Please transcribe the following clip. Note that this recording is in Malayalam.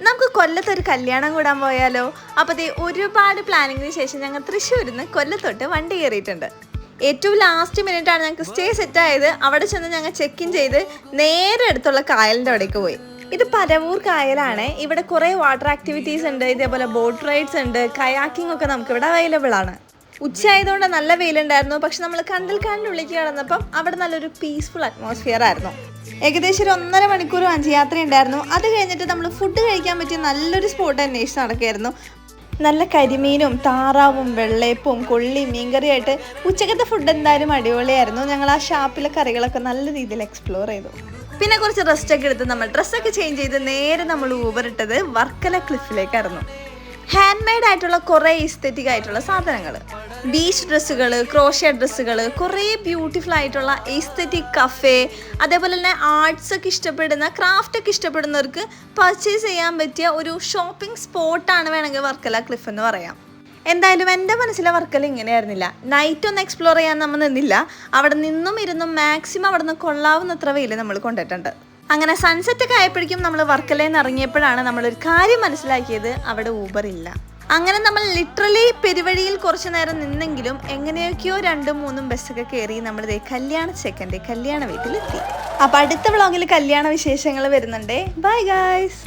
നമുക്ക് കൊല്ലത്തൊരു കല്യാണം കൂടാൻ പോയാലോ? അപ്പോൾ ഒരുപാട് പ്ലാനിങ്ങിന് ശേഷം ഞങ്ങൾ തൃശ്ശൂരിൽ നിന്ന് കൊല്ലത്തോട്ട് വണ്ടി കയറിയിട്ടുണ്ട്. ഏറ്റവും ലാസ്റ്റ് മിനിറ്റാണ് ഞങ്ങൾക്ക് സ്റ്റേ സെറ്റായത്. അവിടെ ചെന്ന് ഞങ്ങൾ ചെക്ക് ഇൻ ചെയ്ത് നേരെ അടുത്തുള്ള കായലിൻ്റെ അവിടേക്ക് പോയി. ഇത് പരവൂർ കായലാണ്. ഇവിടെ കുറേ വാട്ടർ ആക്ടിവിറ്റീസ് ഉണ്ട്, ഇതേപോലെ ബോട്ട് റൈഡ്സ് ഉണ്ട്, കയാക്കിംഗ് ഒക്കെ നമുക്കിവിടെ അവൈലബിൾ ആണ്. ഉച്ചയായതുകൊണ്ട് നല്ല വെയിലുണ്ടായിരുന്നു. പക്ഷെ നമ്മൾ കണ്ടൽക്കാടിനുള്ളിലേക്ക് കിടന്നപ്പം അവിടെ നല്ലൊരു പീസ്ഫുൾ അറ്റ്മോസ്ഫിയർ ആയിരുന്നു. ഏകദേശം ഒരു 1.5 മണിക്കൂർ വഞ്ചിയാത്ര ഉണ്ടായിരുന്നു. അത് കഴിഞ്ഞിട്ട് നമ്മൾ ഫുഡ് കഴിക്കാൻ പറ്റിയ നല്ലൊരു സ്പോട്ട് അന്വേഷിച്ച് നടക്കുകയായിരുന്നു. നല്ല കരിമീനും താറാവും വെള്ളയപ്പവും കൊള്ളിയും മീൻകറിയായിട്ട് ഉച്ചക്കത്തെ ഫുഡ് എന്തായാലും അടിപൊളിയായിരുന്നു. ഞങ്ങൾ ആ ഷാപ്പിലെ കറികളൊക്കെ നല്ല രീതിയിൽ എക്സ്പ്ലോർ ചെയ്തു. പിന്നെ കുറച്ച് റെസ്റ്റൊക്കെ എടുത്ത് നമ്മൾ ഡ്രസ്സൊക്കെ ചേഞ്ച് ചെയ്ത് നേരെ നമ്മൾ ഊബർ ഇട്ടത് വർക്കല ക്ലിഫിലേക്കായിരുന്നു. ഹാൻഡ് മെയ്ഡ് ആയിട്ടുള്ള കുറേ എസ്തെറ്റിക് ആയിട്ടുള്ള സാധനങ്ങൾ, ബീച്ച് ഡ്രസ്സുകൾ, ക്രോഷ്യ ഡ്രസ്സുകൾ, കുറേ ബ്യൂട്ടിഫുൾ ആയിട്ടുള്ള എസ്തെറ്റിക് കഫേ, അതേപോലെ തന്നെ ആർട്സ് ഒക്കെ ഇഷ്ടപ്പെടുന്ന, ക്രാഫ്റ്റ് ഒക്കെ ഇഷ്ടപ്പെടുന്നവർക്ക് പർച്ചേസ് ചെയ്യാൻ പറ്റിയ ഒരു ഷോപ്പിംഗ് സ്പോട്ടാണ് വേണമെങ്കിൽ വർക്കല ക്ലിഫ് എന്ന് പറയാം. എന്തായാലും എൻ്റെ മനസ്സിലെ വർക്കല ഇങ്ങനെയായിരുന്നില്ല. നൈറ്റ് ഒന്ന് എക്സ്പ്ലോർ ചെയ്യാൻ നമ്മൾ നിന്നില്ല. അവിടെ നിന്നും ഇരുന്നും മാക്സിമം അവിടെ നിന്ന് കൊള്ളാവുന്നത്ര വെയിൽ നമ്മൾ കൊണ്ടിട്ടുണ്ട്. അങ്ങനെ സൺസെറ്റ് ഒക്കെ ആയപ്പോഴേക്കും നമ്മൾ വർക്കലയിൽ നിന്ന് ഇറങ്ങിയപ്പോഴാണ് നമ്മളൊരു കാര്യം മനസ്സിലാക്കിയത്, അവിടെ ഊബർ ഇല്ല. അങ്ങനെ നമ്മൾ ലിറ്ററലി പെരുവഴിയിൽ കുറച്ച് നേരം നിന്നെങ്കിലും എങ്ങനെയൊക്കെയോ 2-3 ബസ്സൊക്കെ കയറി നമ്മൾ കല്യാണ ചെക്കൻ്റെ കല്യാണ വീട്ടിലെത്തി. അപ്പോൾ അടുത്ത വ്ളോഗിൽ കല്യാണ വിശേഷങ്ങൾ വരുന്നുണ്ടേ. Bye guys.